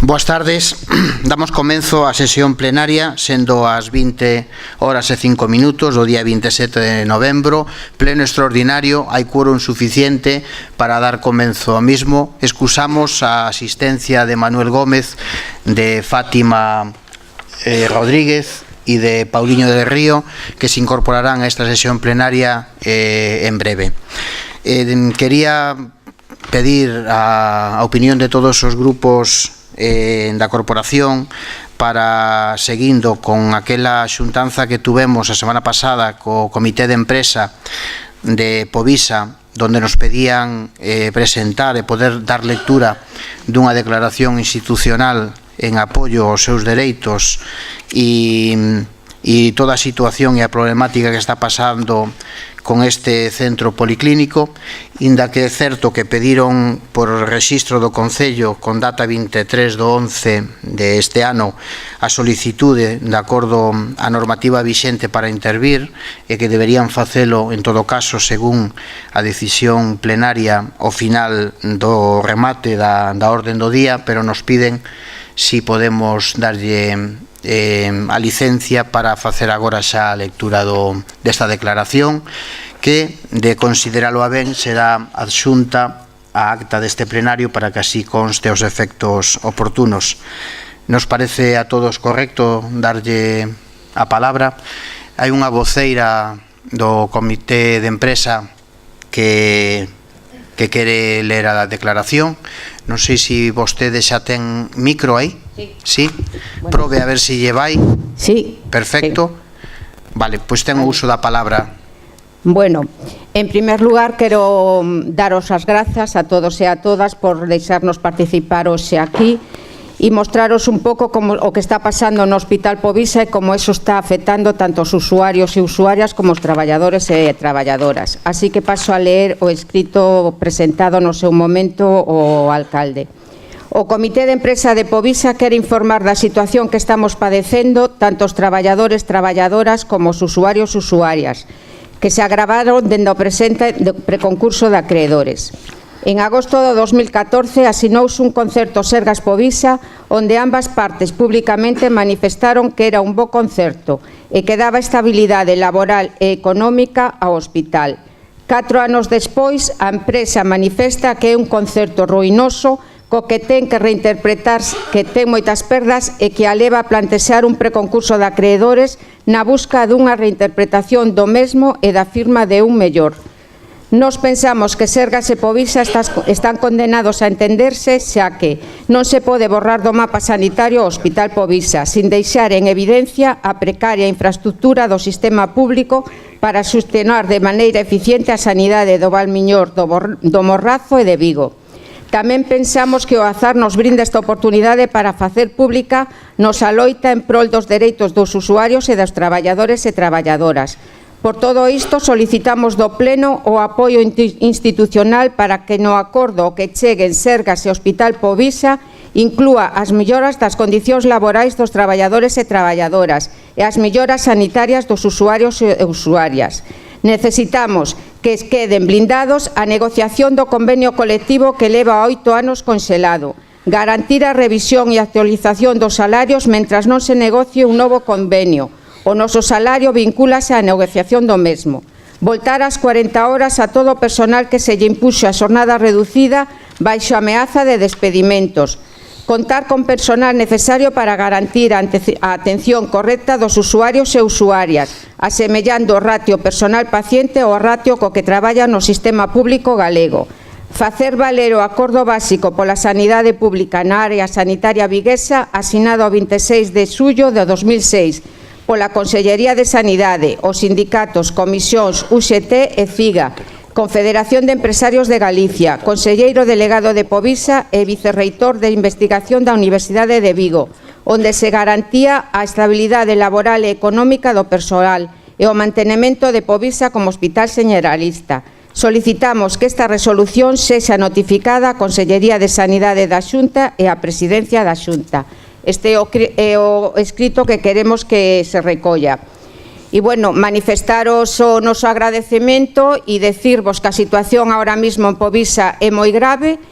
Boas tardes. Damos comenzo á sesión plenaria, sendo as 20h05 do día 27 de novembro, pleno extraordinario, hai quórum suficiente para dar comenzo ao mismo. Excusamos a asistencia de Manuel Gómez, de Fátima Rodríguez e de Pauliño del Río, que se incorporarán a esta sesión plenaria en breve. Quería pedir a opinión de todos os grupos da corporación para, seguindo con aquela xuntanza que tuvemos a semana pasada co Comité de Empresa de Povisa, donde nos pedían presentar e poder dar lectura dunha declaración institucional en apoio aos seus dereitos e toda a situación e a problemática que está pasando con este centro policlínico, inda que é certo que pediron por rexistro do Concello con data 23/11 deste ano a solicitude de acordo á normativa vixente para intervir e que deberían facelo en todo caso según a decisión plenaria ao final do remate da orden do día, pero nos piden si podemos darlle a licencia para facer agora xa a lectura desta declaración, que, de consideralo a ben, será adxunta á acta deste plenario para que así conste os efectos oportunos. Nos parece a todos correcto darlle a palabra. Hai unha voceira do Comité de Empresa que quere ler a declaración. Non sei se vostede xa ten micro aí. Sí. Bueno. Probe a ver se lle vai. Sí. Perfecto. Sí. Vale, pois ten o uso da palabra. Bueno, en primer lugar quero daros as grazas a todos e a todas por deixarnos participar hoxe aquí e mostraros un pouco como o que está pasando no Hospital Povisa e como eso está afectando tanto os usuarios e usuarias como os traballadores e traballadoras. Así que paso a ler o escrito presentado no seu momento o alcalde. O Comité de Empresa de Povisa quere informar da situación que estamos padecendo tanto os traballadores, traballadoras como os usuarios e usuarias, que se agravaron dende o presente do preconcurso de acreedores. En agosto de 2014 asinouse un concerto Sergas Povisa onde ambas partes públicamente manifestaron que era un bo concerto e que daba estabilidade laboral e económica ao hospital. 4 anos despois, a empresa manifesta que é un concerto ruinoso co que ten que reinterpretarse, que ten moitas perdas e que a leva a plantexar un preconcurso de acreedores na busca dunha reinterpretación do mesmo e da firma de un mellor. Nos pensamos que Sergas e Povisa están condenados a entenderse, xa que non se pode borrar do mapa sanitario o Hospital Povisa sin deixar en evidencia a precaria infraestructura do sistema público para sustenar de maneira eficiente a sanidade do Valmiñor, do Morrazo e de Vigo. Tamén pensamos que o azar nos brinda esta oportunidade para facer pública nosa loita en prol dos dereitos dos usuarios e dos traballadores e traballadoras. Por todo isto, solicitamos do Pleno o apoio institucional para que no acordo que cheguen Sergas e Hospital Povisa inclúa as melloras das condicións laborais dos traballadores e traballadoras e as melloras sanitarias dos usuarios e usuarias. Necesitamos que queden blindados a negociación do convenio colectivo que leva 8 anos conxelado, garantir a revisión e actualización dos salarios mentras non se negocie un novo convenio. O noso salario vincúlase á negociación do mesmo. Voltar ás 40 horas a todo o personal que se lle impuxo a xornada reducida baixo ameaza de despedimentos. Contar con personal necesario para garantir a atención correcta dos usuarios e usuarias, asemellando o ratio personal paciente ao ratio co que traballa no sistema público galego. Facer valer o acordo básico pola sanidade pública na área sanitaria viguesa asinado o 26 de xullo de 2006 pola Consellería de Sanidade, os sindicatos, comisións UGT e CIGA, Confederación de Empresarios de Galicia, conselleiro delegado de Povisa e vicerreitor de investigación da Universidade de Vigo, onde se garantía a estabilidade laboral e económica do persoal e o mantenemento de Povisa como hospital generalista. Solicitamos que esta resolución sexa notificada á Consellería de Sanidade da Xunta e á Presidencia da Xunta. Este é o escrito que queremos que se recolla. E, bueno, manifestaros o noso agradecemento e decirvos que a situación ahora mismo en Povisa é moi grave,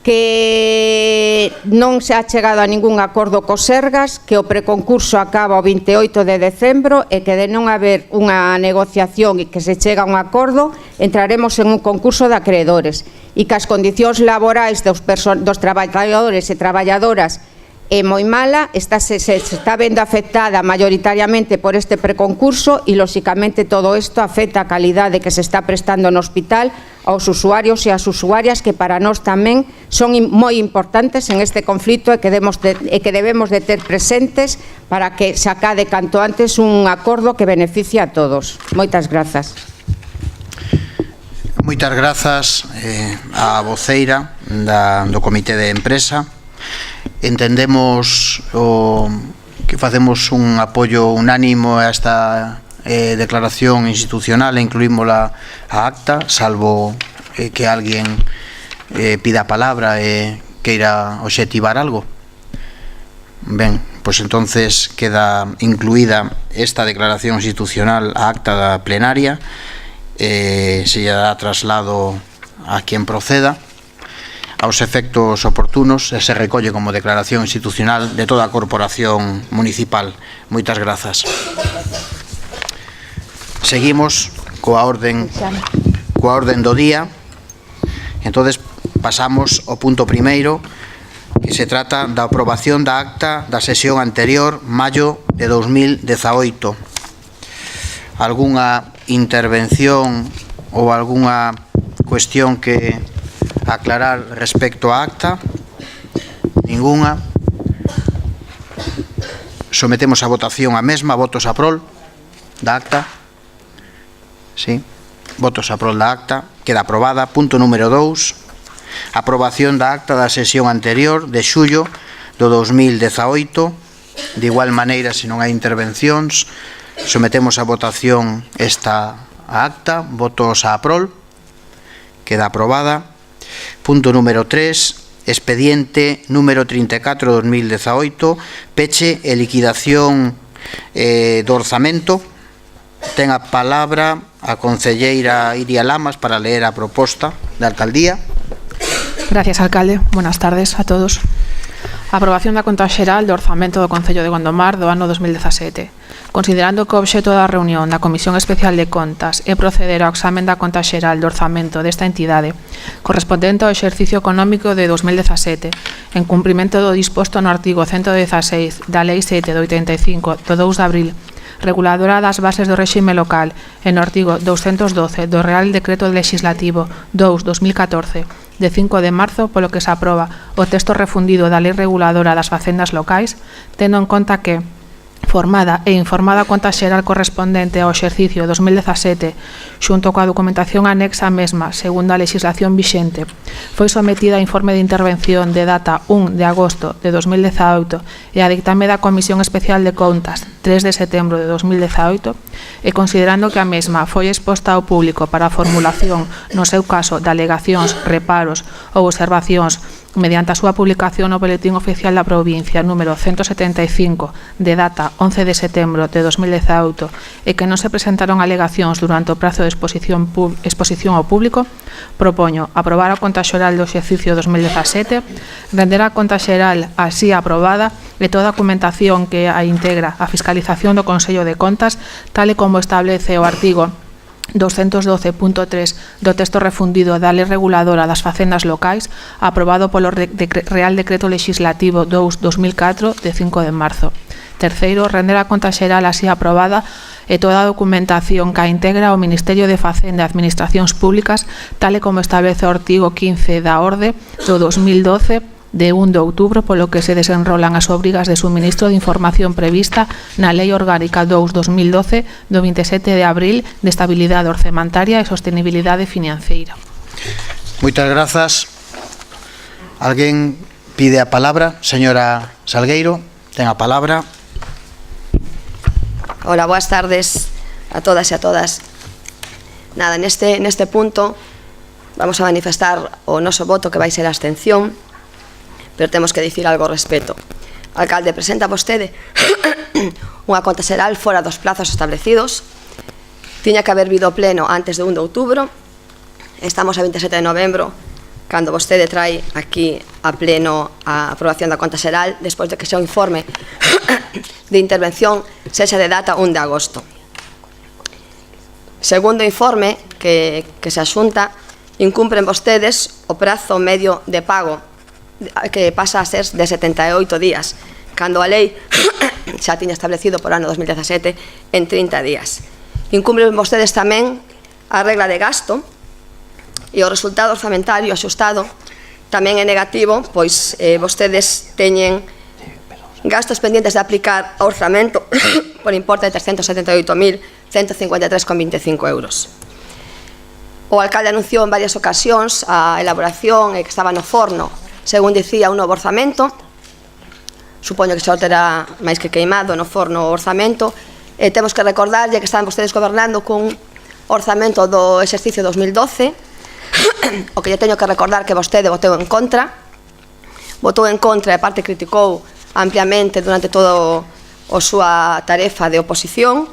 que non se ha chegado a ningún acordo co Sergas, que o preconcurso acaba o 28 de decembro e que de non haber unha negociación e que se chega a un acordo, entraremos en un concurso de acreedores e que as condicións laborais dos traballadores e traballadoras é moi mala, se está vendo afectada maioritariamente por este preconcurso e, lóxicamente, todo isto afecta a calidade que se está prestando no hospital aos usuarios e ás usuarias que para nós tamén son moi importantes en este conflito e que debemos de ter presentes para que se acade canto antes un acordo que beneficie a todos. Moitas grazas. Moitas grazas á voceira do Comité de Empresa. Entendemos que facemos un apoio unánimo a esta declaración institucional e incluímola a acta, salvo que alguén pida a palabra e queira obxectivar algo. Ben, pois entonces queda incluída esta declaración institucional a acta da plenaria, se lle dá traslado a quen proceda aos efectos oportunos e se recolle como declaración institucional de toda a corporación municipal. Moitas grazas. Seguimos coa orden do día. Entonces pasamos ao punto primeiro, que se trata da aprobación da acta da sesión anterior, maio de 2018. Algunha intervención ou algunha cuestión que aclarar respecto á acta? Ninguna. Sometemos a votación a mesma. Votos a prol da acta? Sí. Votos a prol da acta. Queda aprobada. Punto número 2. Aprobación da acta da sesión anterior de xullo do 2018. De igual maneira, se non hai intervencións, sometemos a votación esta acta. Votos a prol. Queda aprobada. Punto número 3, expediente número 34/2018, peche e liquidación do orzamento. Ten a palabra a concelleira Iria Lamas para leer a proposta da alcaldía. Gracias, alcalde. Buenas tardes a todos. Aprobación da conta xeral do orzamento do Concello de Gondomar do ano 2017. Considerando que o obxecto da reunión da Comisión Especial de Contas é proceder ao examen da conta xeral do orzamento desta entidade correspondente ao exercicio económico de 2017, en cumprimento do disposto no artigo 116 da Lei 7 de 85 do 2 de abril, reguladora das bases do réxime local, e no artigo 212 do Real Decreto Legislativo 2/2014, de 5 de marzo, polo que se aproba o texto refundido da Lei Reguladora das Facendas Locais, tendo en conta que formada e informada a conta xeral correspondente ao exercicio 2017 xunto coa documentación anexa á mesma segundo a legislación vixente foi sometida a informe de intervención de data 1 de agosto de 2018 e a dictame da Comisión Especial de Contas 3 de setembro de 2018 e considerando que a mesma foi exposta ao público para a formulación no seu caso de alegacións, reparos ou observacións mediante a súa publicación no Boletín Oficial da Provincia número 175 de data 11 de setembro de 2018 e que non se presentaron alegacións durante o prazo de exposición ao público, propoño aprobar a conta xeral do exercicio 2017, render a conta xeral así aprobada e toda a documentación que a integra a fiscalización do Consello de Contas, tal e como establece o artigo 212.3 do texto refundido da Lei Reguladora das Facendas Locais, aprobado polo Real Decreto Legislativo 2/2004 de 5 de marzo. Terceiro, render a conta xeral así aprobada e toda a documentación que a integra o Ministerio de Facenda e Administracións Públicas, tal e como establece o artigo 15 da Orde do 2012 de 1 de outubro, polo que se desenrolan as obrigas de suministro de información prevista na Lei Orgánica 2/2012 do 27 de abril de Estabilidade Orzamentaria e Sostenibilidade Financeira. Moitas grazas. Alguén pide a palabra? Señora Salgueiro, ten a palabra. Hola, boas tardes a todas e a todas. Nada, neste punto vamos a manifestar o noso voto, que vai ser a abstención, pero temos que dicir algo ao respecto. Alcalde, presenta vostede unha conta xeral fora dos plazos establecidos. Tiña que haber vido pleno antes de 1 de outubro. Estamos a 27 de novembro cando vostede trai aquí a pleno a aprobación da conta xeral, despois de que seu informe de intervención sexa de data 1 de agosto. Segundo informe que se axunta, incumpren vostedes o prazo medio de pago, que pasa a ser de 78 días, cando a lei xa tiña establecido por ano 2017 en 30 días. Incumpren vostedes tamén a regla de gasto, e o resultado orzamentario axustado tamén é negativo, pois vostedes teñen gastos pendientes de aplicar ao orzamento por importe de 378.153,25 euros. O alcalde anunciou en varias ocasións a elaboración e que estaba no forno, según dicía, un novo orzamento. Supoño que xa terá máis que queimado no forno o orzamento. Temos que recordarlle que estaban vostedes gobernando cun orzamento do exercicio 2012, o que lle teño que recordar que vostede votou en contra e aparte criticou ampliamente durante todo a súa tarefa de oposición.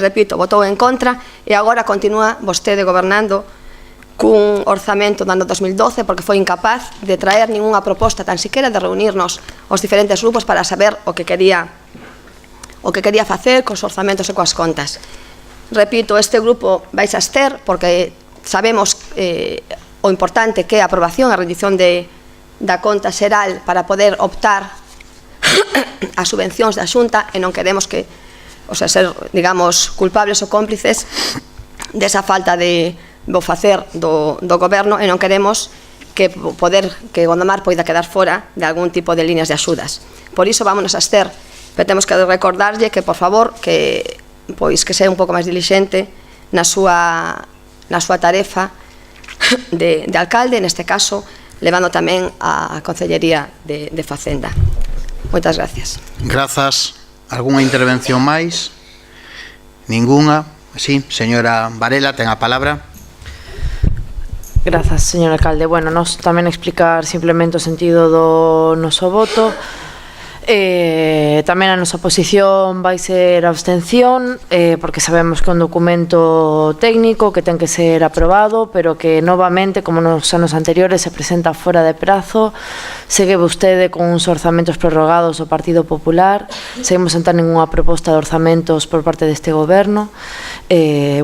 Repito, votou en contra e agora continúa vostede gobernando cun orzamento do ano 2012 porque foi incapaz de traer ninguna proposta, tan siquiera de reunirnos os diferentes grupos para saber o que quería facer cos orzamentos e coas contas. Repito, este grupo vais a abster porque sabemos o importante que é a aprobación, a rendición da conta xeral para poder optar a subvencións da Xunta e non queremos que, ser, digamos, culpables ou cómplices desa falta de facer do goberno e non queremos que Gondomar poida quedar fora de algún tipo de líneas de axudas. Por iso vámonos a abster, pero temos que recordarlle que, por favor, que sea un pouco máis dilixente na súa tarefa de alcalde, neste caso, levando tamén a Consellería de Facenda. Moitas gracias. Grazas. Algúnha intervención máis? Ninguna? Sí, señora Varela, ten a palabra. Grazas, señor alcalde. Bueno, nos tamén explicar simplemente o sentido do noso voto. Tamén a nosa posición vai ser a abstención, porque sabemos que é un documento técnico que ten que ser aprobado, pero que novamente, como nos anos anteriores, se presenta fora de prazo. Segue vostede con uns orzamentos prorrogados ao Partido Popular, seguimos sen ter ninguna proposta de orzamentos por parte deste goberno.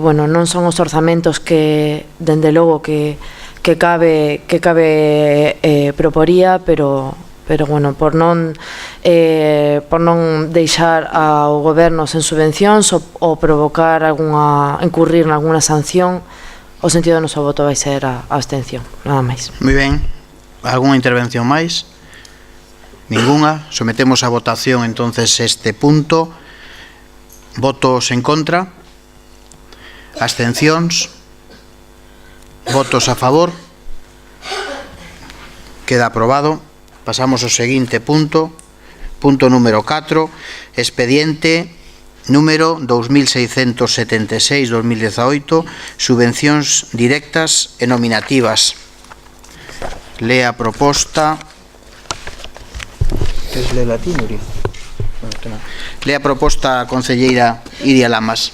Bueno, non son os orzamentos que, dende logo, que cabe proporía, pero bueno, por non deixar ao goberno sen subvencións ou provocar incurrir en alguna sanción, o sentido do noso voto vai ser a abstención, nada máis. Moi ben. Algúnha intervención máis? Ninguna. Sometemos a votación entonces este punto. Votos en contra? Abstencións? Votos a favor? Queda aprobado. Pasamos ao seguinte punto, punto número 4, expediente número 2676-2018, subvencións directas e nominativas. Lea a proposta. Lea a proposta a concelleira Iria Lamas.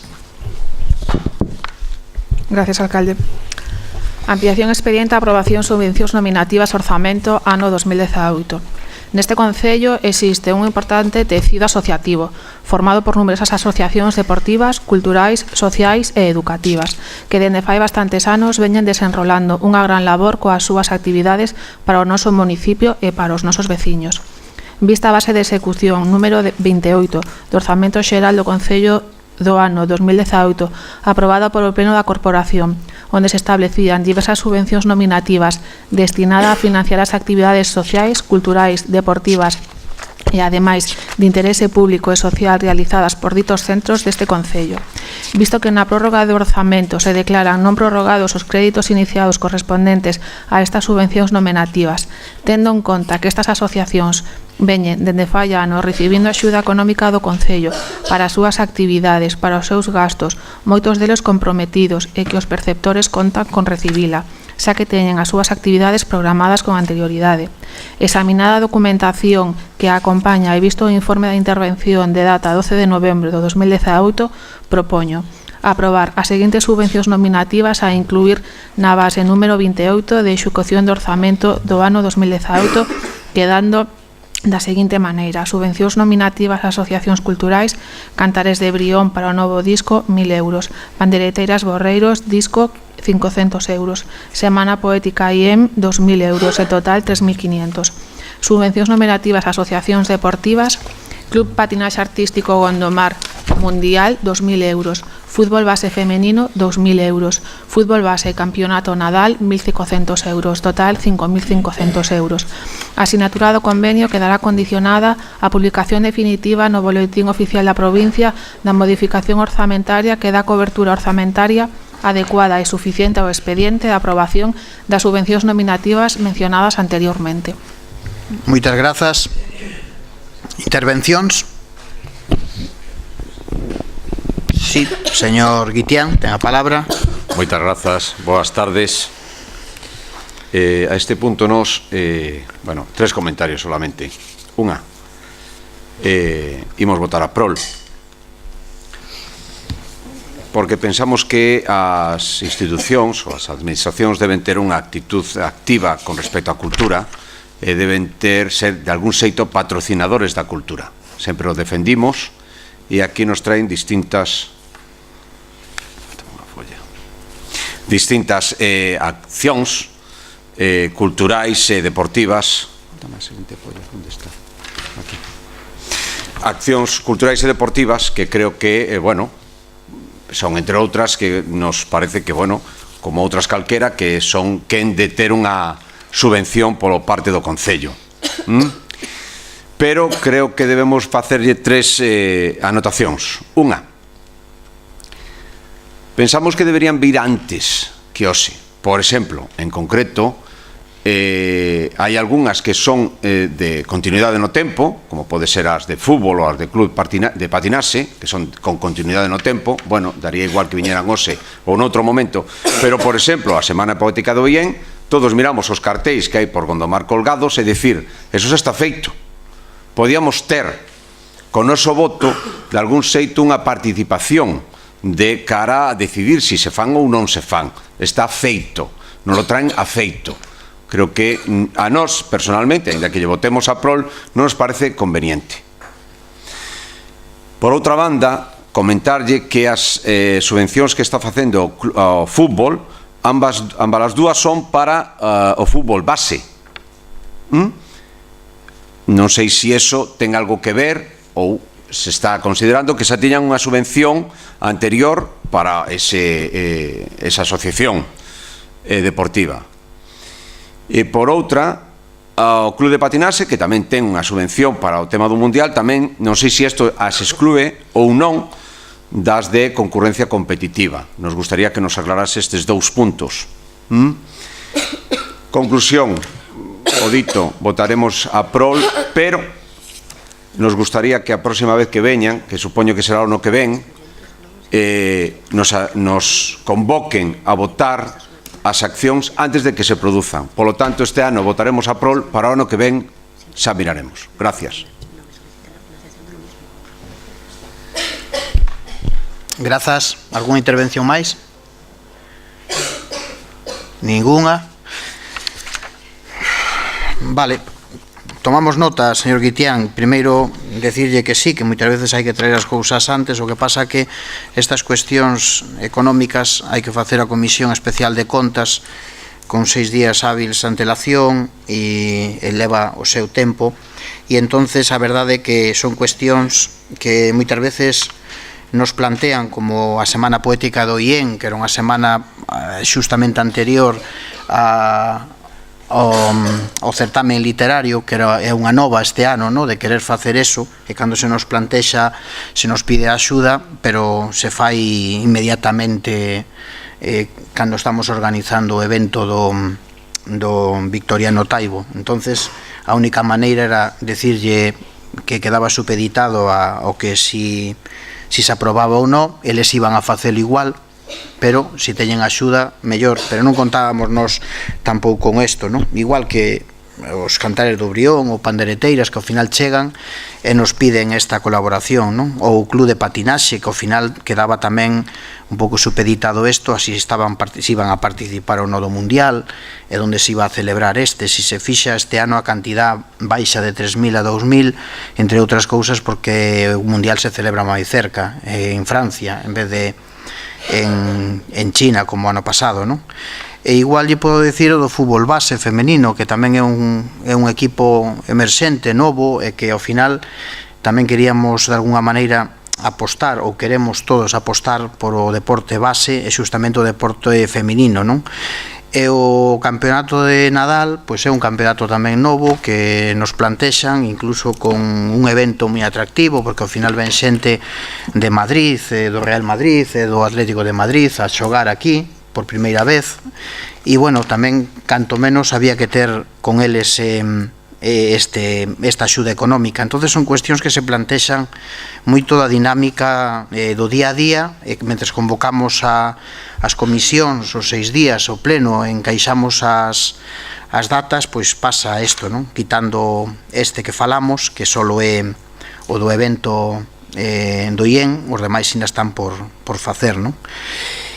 Gracias, alcalde. Ampliación expediente a aprobación subvencións nominativas orzamento ano 2018. Neste concello existe un importante tecido asociativo, formado por numerosas asociacións deportivas, culturais, sociais e educativas, que dende fai bastantes anos veñen desenrolando unha gran labor coas súas actividades para o noso municipio e para os nosos veciños. Vista a base de execución número 28 do Orzamento Xeral do Concello do ano 2018, aprobada por o Pleno da Corporación, onde se establecían diversas subvencións nominativas destinadas a financiar as actividades sociais, culturais, deportivas e, ademais, de interese público e social realizadas por ditos centros deste concello. Visto que na prórroga do orzamento se declaran non prorrogados os créditos iniciados correspondentes a estas subvencións nominativas, tendo en conta que estas asociacións veñen dende fai anos recibindo axuda económica do Concello para as súas actividades, para os seus gastos, moitos deles comprometidos e que os perceptores contan con recibila, xa que teñen as súas actividades programadas con anterioridade. Examinada a documentación que a acompaña e visto o informe da intervención de data 12 de novembro do 2018, propoño aprobar as seguintes subvencións nominativas a incluir na base número 28 de execución de orzamento do ano 2018, quedando da seguinte maneira: subvencións nominativas a asociacións culturais, Cantares de Brión para o novo disco, 1.000 euros, Pandereteiras Borreiros, disco, 500 euros, Semana Poética IEM, 2.000 euros, en total 3.500. Subvencións nominativas a asociacións deportivas, Club Patinaxe Artístico Gondomar Mundial, 2.000 euros, Fútbol Base Femenino, 2.000 euros, Fútbol Base Campeonato Nadal, 1.500 euros, total 5.500 euros. A sinatura do convenio quedará condicionada á publicación definitiva no Boletín Oficial da Provincia da modificación orzamentaria que dá cobertura orzamentaria adecuada e suficiente ao expediente de aprobación das subvencións nominativas mencionadas anteriormente. Moitas grazas. Intervencións? Sí, señor Guitián, ten a palabra. Moitas grazas, boas tardes. A este punto nos, bueno, 3 comentarios solamente. Unha, imos votar a prol, porque pensamos que as institucións ou as administracións deben ter unha actitud activa con respecto á cultura e deben ser de algún xeito patrocinadores da cultura. Sempre o defendimos e aquí nos traen distintas accións culturais e deportivas. Accións culturais e deportivas que creo que, bueno, son entre outras que nos parece que, bueno, como outras calquera, que son quen de ter unha subvención polo parte do Concello. Pero creo que debemos facerlle 3 anotacións. Unha, pensamos que deberían vir antes que hoxe. Por exemplo, en concreto, hai algunhas que son de continuidade no tempo, como pode ser as de fútbol ou as de club de patinaxe, que son con continuidade no tempo. Bueno, daría igual que viñeran hoxe ou noutro momento, pero, por exemplo, a Semana Poética do IEN, todos miramos os cartéis que hai por Gondomar colgados e dicir, eso xa está feito. Podíamos ter, con noso voto, de algún xeito unha participación de cara a decidir se se fan ou non se fan. Está feito, non lo traen a feito. Creo que a nós, personalmente, ainda que lle votemos a prol, non nos parece conveniente. Por outra banda, comentarlle que as subvencións que está facendo o fútbol, ambas as dúas son para o fútbol base. Non sei se iso ten algo que ver ou se está considerando que xa tiñan unha subvención anterior para esa asociación deportiva. E por outra, o Club de Patinaxe, que tamén ten unha subvención para o tema do Mundial, tamén non sei se isto as exclúe ou non das de concurrencia competitiva. Nos gustaría que nos aclarase estes 2 puntos. Conclusión, o dito, votaremos a prol, pero nos gustaría que a próxima vez que veñan, que supoño que será o ano que ven, nos convoquen a votar as accións antes de que se produzan. Polo tanto, este ano votaremos a prol, para o ano que ven xa miraremos. Gracias. Grazas. Algúna intervención máis? Ninguna. Vale. Tomamos nota, señor Guitián. Primeiro, decirlle que sí, que moitas veces hai que traer as cousas antes. O que pasa que estas cuestións económicas hai que facer a Comisión Especial de Contas con 6 días hábiles de antelación e leva o seu tempo. E entonces a verdade é que son cuestións que moitas veces nos plantean, como a Semana Poética do IEN, que era unha semana xustamente anterior ao certamen literario, que é unha nova este ano, de querer facer eso, e cando se nos plantexa, se nos pide axuda, pero se fai inmediatamente cando estamos organizando o evento do Victoriano Taibo. Entonces, a única maneira era decirlle que quedaba supeditado ao que si se aprobaba ou non, eles iban a facelo igual, pero se teñen axuda, mellor. Pero non contábamos nós tampouco con isto, non? Igual que os Cantares do Brión ou Pandereteiras que ao final chegan e nos piden esta colaboración, non? Ou o Club de Patinaxe que ao final quedaba tamén un pouco supeditado isto, así se iban a participar o nodo mundial e onde se iba a celebrar si se fixa este ano a cantidad baixa de 3.000 a 2.000, entre outras cousas porque o mundial se celebra máis cerca, en Francia en vez de en China como ano pasado, non? E igual lle podo dicir o do fútbol base femenino, que tamén é un equipo emerxente, novo, e que ao final tamén queríamos de alguna maneira apostar, ou queremos todos apostar por o deporte base e xustamente o deporte femenino, non? E o campeonato de Nadal pois é un campeonato tamén novo que nos plantexan incluso con un evento moi atractivo, porque ao final ven xente de Madrid, do Real Madrid e do Atlético de Madrid a xogar aquí por primeira vez, e bueno, tamén canto menos había que ter con eles esta axuda económica. Entonces son cuestións que se plantexan moito da dinámica do día a día, e mentres convocamos as comisións os 6 días, o pleno, encaixamos as datas, pois pasa isto, non? Quitando este que falamos, que solo é o do evento do IEN, os demais ainda están por facer, non?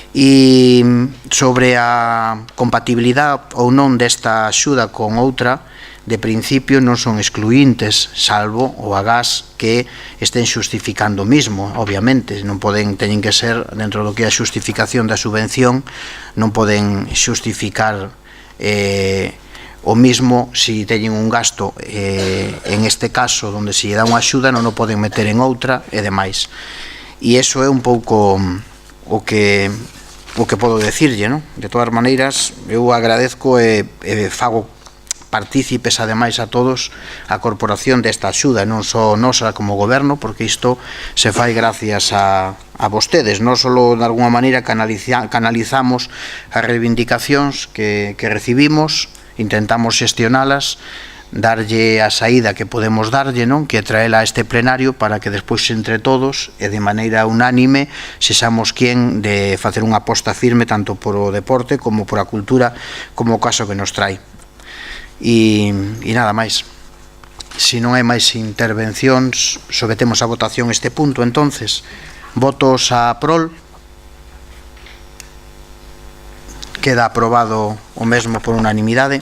E sobre a compatibilidade ou non desta axuda con outra, de principio non son excluíntes, salvo o agás que estén xustificando o mismo, obviamente, non teñen que ser dentro do que é a xustificación da subvención, non poden xustificar o mismo se teñen un gasto en este caso onde se lle dá unha axuda non o poden meter en outra e demais. E iso é un pouco o que podo decirlle, non? De todas maneiras, eu agradezco e fago partícipes ademais a todos a corporación desta axuda, non só nosa como goberno, porque isto se fai gracias a vostedes. Non só de alguna maneira canalizamos as reivindicacións que recibimos, intentamos xestionalas, darlle a saída que podemos darlle, non? Que traela a este plenario para que despois entre todos e de maneira unánime sexamos quen de facer unha aposta firme tanto por o deporte como por a cultura, como o caso que nos trae. E nada máis. Se non hai máis intervencións, sometemos a votación este punto. Entonces, votos a prol. Queda aprobado o mesmo por unanimidade.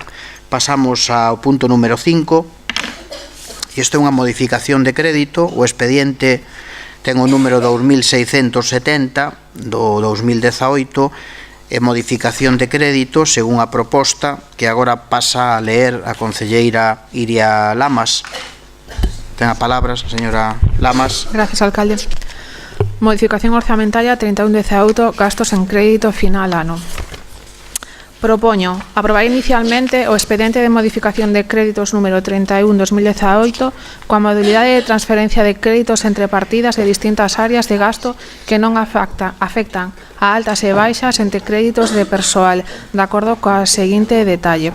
Pasamos ao punto número 5. Isto é unha modificación de crédito. O expediente ten o número 2670 do 2018 e modificación de crédito según a proposta que agora pasa a leer a concelleira Iria Lamas. Ten a palabra, señora Lamas. Gracias, alcalde. Modificación orzamentaria 31/18, gastos en crédito final ano. Propoño aprobar inicialmente o expediente de modificación de créditos número 31/2018 coa modalidade de transferencia de créditos entre partidas de distintas áreas de gasto que non afectan a altas e baixas entre créditos de persoal, de acordo coa seguinte detalle.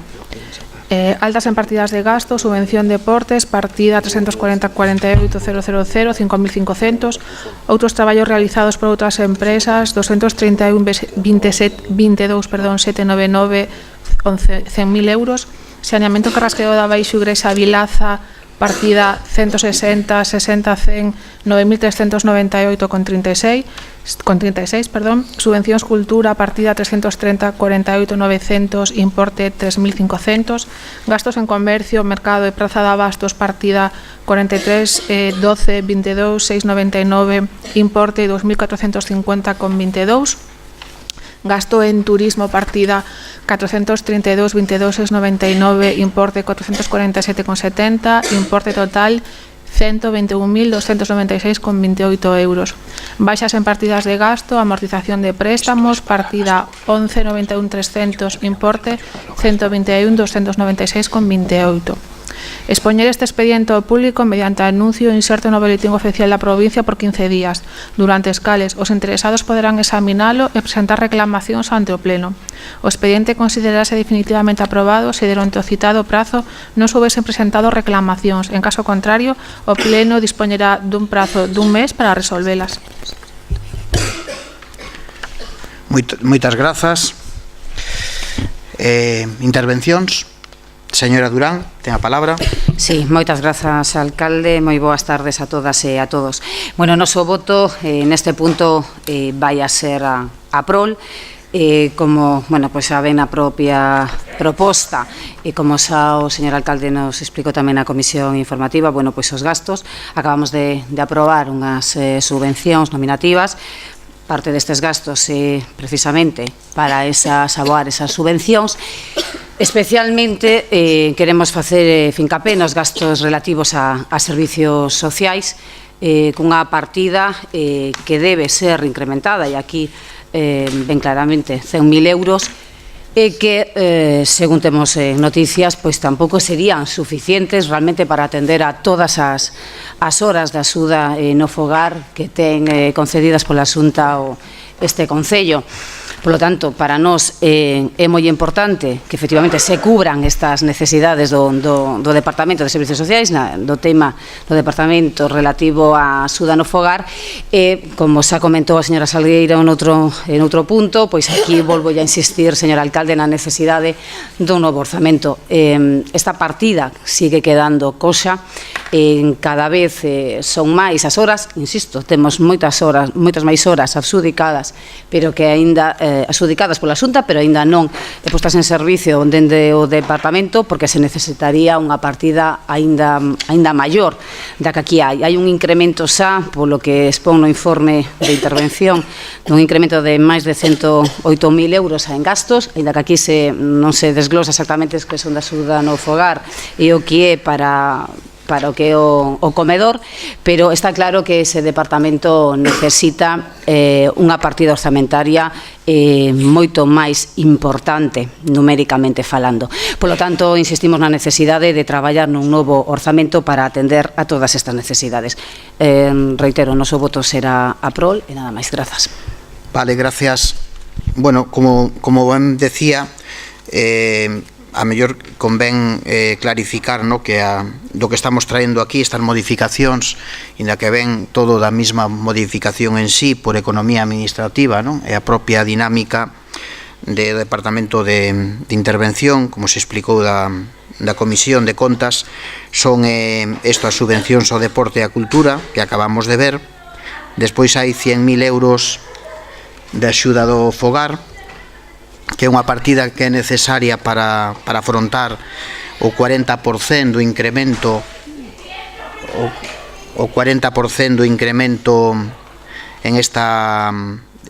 Altas en partidas de gasto, subvención deportes, partida 340.48.000, 5.500, outros traballos realizados por outras empresas, 231.799, 100.000 euros, saneamento Carrasqueo da Baixo, Igrexa Vilaza, partida 160, 60, 100, 9.398,36, subvencións cultura, partida 330, 48, 900, importe 3.500, gastos en comercio, mercado e praza de abastos, partida 43, 12, 22, 699, importe 2.450,22, gasto en turismo, partida 432, 22, 699, importe 447,70, importe total 121.296,28 euros. Baixas en partidas de gasto, amortización de préstamos, partida 11.91.300, importe 121.296,28. Expoñer este expediente ao público mediante anuncio e inserto no boletín oficial da provincia por 15 días, durante os cales os interesados poderán examinalo e presentar reclamacións ante o pleno. O expediente considerarase definitivamente aprobado se durante o citado prazo non se houbesen presentado reclamacións. En caso contrario, o pleno dispoñerá dun prazo dun mes para resolvelas. Moitas grazas. Intervencións? Señora Durán, ten a palabra. Sí, moitas grazas, alcalde, moi boas tardes a todas e a todos. Bueno, o noso voto neste punto vai a ser a prol, como, bueno, pues xa ven a propia proposta e como xa o señor alcalde nos explicou tamén na comisión informativa, bueno, pues os gastos, acabamos de aprobar unhas subvencións nominativas. Parte destes gastos precisamente para aboar esas subvencións. Especialmente queremos facer fincapé nos gastos relativos a servicios sociais cunha partida que debe ser incrementada, e aquí ben claramente 100.000 euros, e que, según temos noticias, pois tampouco serían suficientes realmente para atender a todas as horas de axuda no fogar que ten concedidas pola Xunta este Concello. Por lo tanto, para nós é moi importante que efectivamente se cubran estas necesidades do Departamento de Servicios Sociais, do tema do Departamento relativo á axuda no fogar, e, como xa comentou a señora Salgueira en outro punto, pois aquí volvo a insistir, señor alcalde, na necesidade dun novo orzamento. Esta partida sigue quedando coxa, cada vez son máis as horas, insisto, temos moitas máis horas adxudicadas, pero que aínda adxudicadas pola Xunta, pero aínda non postas en servicio dende o Departamento, porque se necesitaría unha partida aínda maior da que aquí hai. Hai un incremento xa, polo que expón no informe de intervención, dun incremento de máis de 108.000 euros en gastos, aínda que aquí non se desglosa exactamente que son da axuda no fogar e o que é para o que é o comedor, pero está claro que ese departamento necesita unha partida orzamentaria moito máis importante numéricamente falando. Por lo tanto, insistimos na necesidade de traballar nun novo orzamento para atender a todas estas necesidades. Reitero, o noso voto será a prol e nada máis. Grazas. Vale, gracias. Bueno, como ben decía, a mellor convén clarificar, no, que do que estamos traendo aquí, estas modificacións, inda que ven todo da mesma modificación en sí por economía administrativa, no, e a propia dinámica do Departamento de Intervención, como se explicou da Comisión de Contas, son estas subvencións ao deporte e a cultura que acabamos de ver. Despois hai 100.000 euros de axuda do fogar, que é unha partida que é necesaria para afrontar o 40% do incremento en esta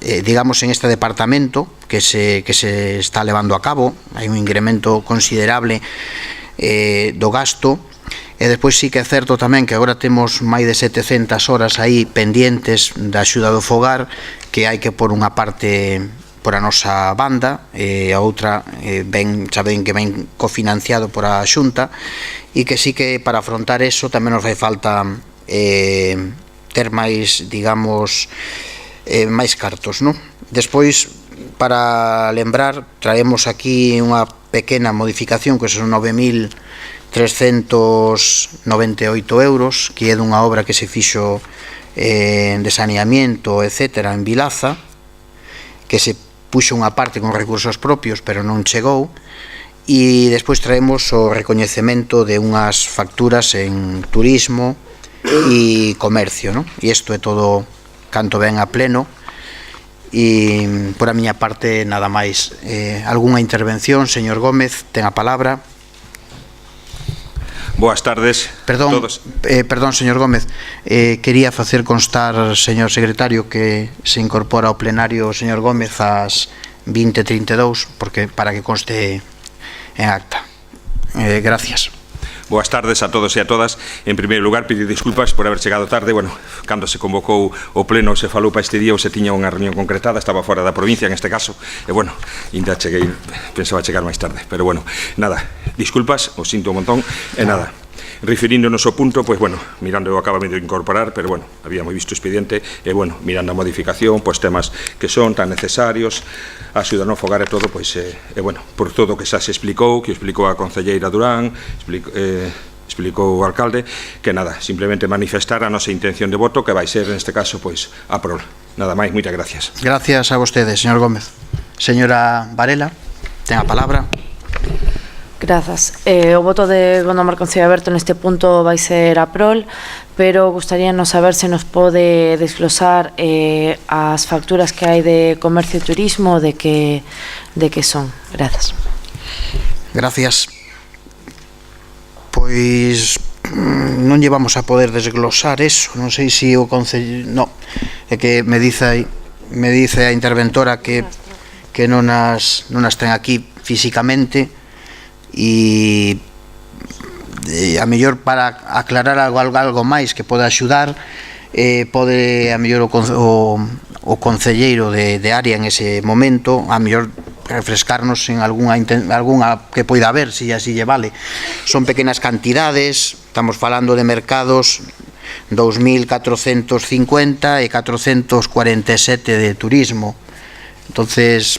digamos en este departamento que se está levando a cabo. Hai un incremento considerable do gasto. E despois sí que é certo tamén que agora temos máis de 700 horas aí pendientes da axuda do fogar, que hai que por unha parte por a nosa banda, e a outra xa ven que ven cofinanciado por a Xunta, e que sí que para afrontar eso tamén nos fai falta ter máis, digamos, máis cartos, non? Despois, para lembrar, traemos aquí unha pequena modificación que son 9.398 euros, que é dunha obra que se fixo de saneamiento, etcétera, en Vilaza, que se puxo unha parte con recursos propios, pero non chegou, e despois traemos o recoñecemento de unhas facturas en turismo e comercio, non? E isto é todo canto ben a pleno, e por a miña parte nada máis. Algúnha intervención, señor Gómez, ten a palabra. Boas tardes a todos. Perdón, señor Gómez, quería facer constar, señor secretario, que se incorpora ao plenario o señor Gómez ás 20:32, porque para que conste en acta. Gracias. Boas tardes a todos e a todas. En primeiro lugar, pedir disculpas por haber chegado tarde. Bueno, cando se convocou o pleno, se falou para este día ou se tiña unha reunión concretada, estaba fora da provincia en este caso, e bueno, ainda cheguei, pensaba chegar máis tarde, pero bueno, nada, disculpas, o sinto un montón, e nada. Referíndonos ao punto, pois, bueno, mirando, eu acabame de incorporar, pero, bueno, habíamos visto o expediente, e, bueno, mirando a modificación, pois, temas que son tan necesarios, a axuda no fogar e todo, pois, bueno, por todo o que xa se explicou, que explicou a concelleira Durán, explicou o alcalde, que nada, simplemente manifestar a nosa intención de voto, que vai ser, neste caso, pois, a prol. Nada máis, moitas gracias. Gracias a vostedes, señor Gómez. Señora Varela, ten a palabra. Grazas. O voto de Gondomar Concello Aberto neste punto vai ser a prol, pero gustaríanos saber se nos pode desglosar as facturas que hai de comercio e turismo, de que son. Grazas. Gracias. Pois non llevamos a poder desglosar eso, non sei se o Concello... No, é que me dice a interventora que non as ten aquí físicamente, e a mellor para aclarar algo máis que poda axudar, pode a mellor o concelleiro de área en ese momento a mellor refrescarnos en algunha que poida haber, se así lle vale. Son pequenas cantidades, estamos falando de mercados 2.450 e 447 de turismo. Entonces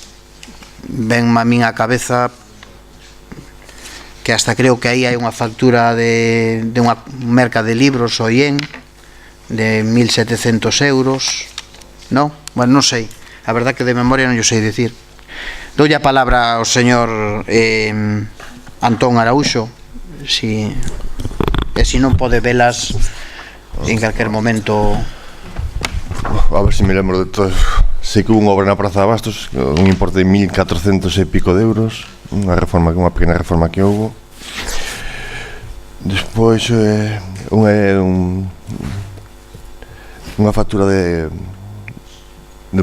venme a min a cabeza que hasta creo que aí hai unha factura de unha merca de libros o IEN de 1.700 euros, non? Bueno, non sei, a verdad que de memoria non yo sei dicir. Doulle a palabra ao señor Antón Araúxo, se non pode velas en calquer momento. A ver se me lembro de todo. Sei que hubo unha obra na Praza de Bastos, un importe de 1.400 e pico de euros, unha pequena reforma que houve. Despois unha factura de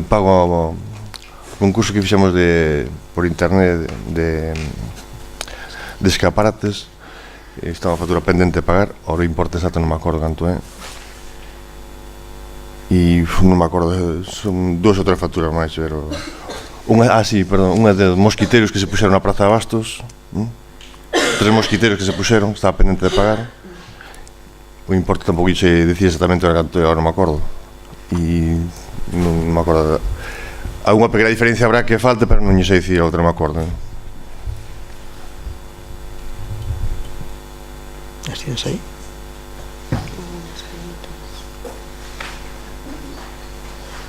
pago ao concurso que fixemos por internet de escaparates. Está unha factura pendente de pagar, o importe exacto non me acordo canto é. E non me acordo, son 2 ou 3 facturas máis, pero unha de mosquiteiros que se puxeron na Praza de Bastos, 3 mosquiteiros que se puxeron, estaba pendente de pagar. O importe tampouco sei dicir exactamente o canto, agora non me acordo. E non me acordo. Alguna pequena diferencia habrá que falte, pero non sei dicir outra, non me acordo. Así es aí.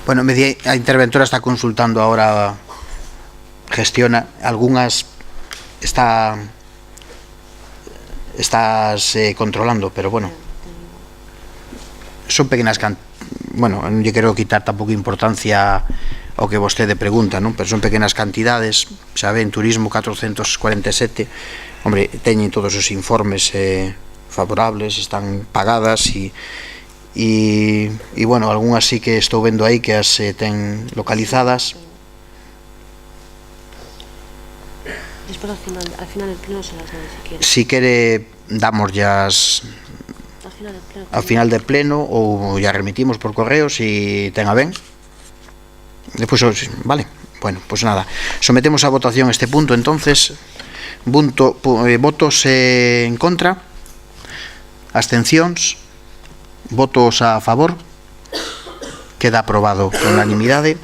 Bueno, a interventora está consultando ahora, gestiona algunhas, estás controlando, pero bueno, son pequenas bueno, non lle quero quitar tampouco importancia ao que vostede pregunta, non? Pero son pequenas cantidades, xa ven, turismo 447, hombre, teñen todos os informes favorables, están pagadas e bueno, algunhas sí que estou vendo aí que as ten localizadas. Despois al final del pleno se las doy si quiere. Si quere damos as ao final del pleno ou ya remitimos por correo si ten a ben. Despois, vale, bueno, pues nada, sometemos a votación este punto. Entonces, votos en contra, abstencións, votos a favor, queda aprobado por unanimidade.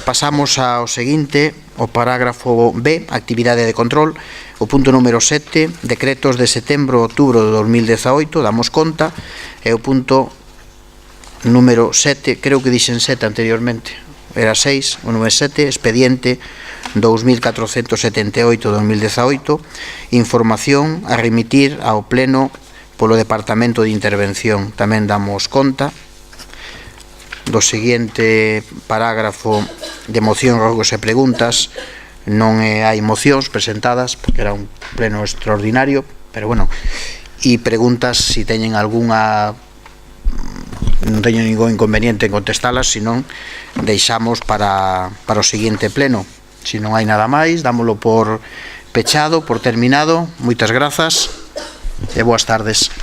Pasamos ao seguinte, o parágrafo B, actividade de control, o punto número 7, decretos de setembro a outubro de 2018, damos conta, e o punto número 7, creo que dixen 7 anteriormente, era 6, o número 7, expediente 2478-2018, información a remitir ao pleno polo Departamento de Intervención. Tamén damos conta do seguinte parágrafo de moción, rogos e preguntas. Non hai mocións presentadas porque era un pleno extraordinario, pero bueno, e preguntas si teñen algunha, non teño ningún inconveniente en contestalas, senón deixamos para o seguinte pleno. Se non hai nada máis, dámolo por pechado, por terminado. Moitas grazas e boas tardes.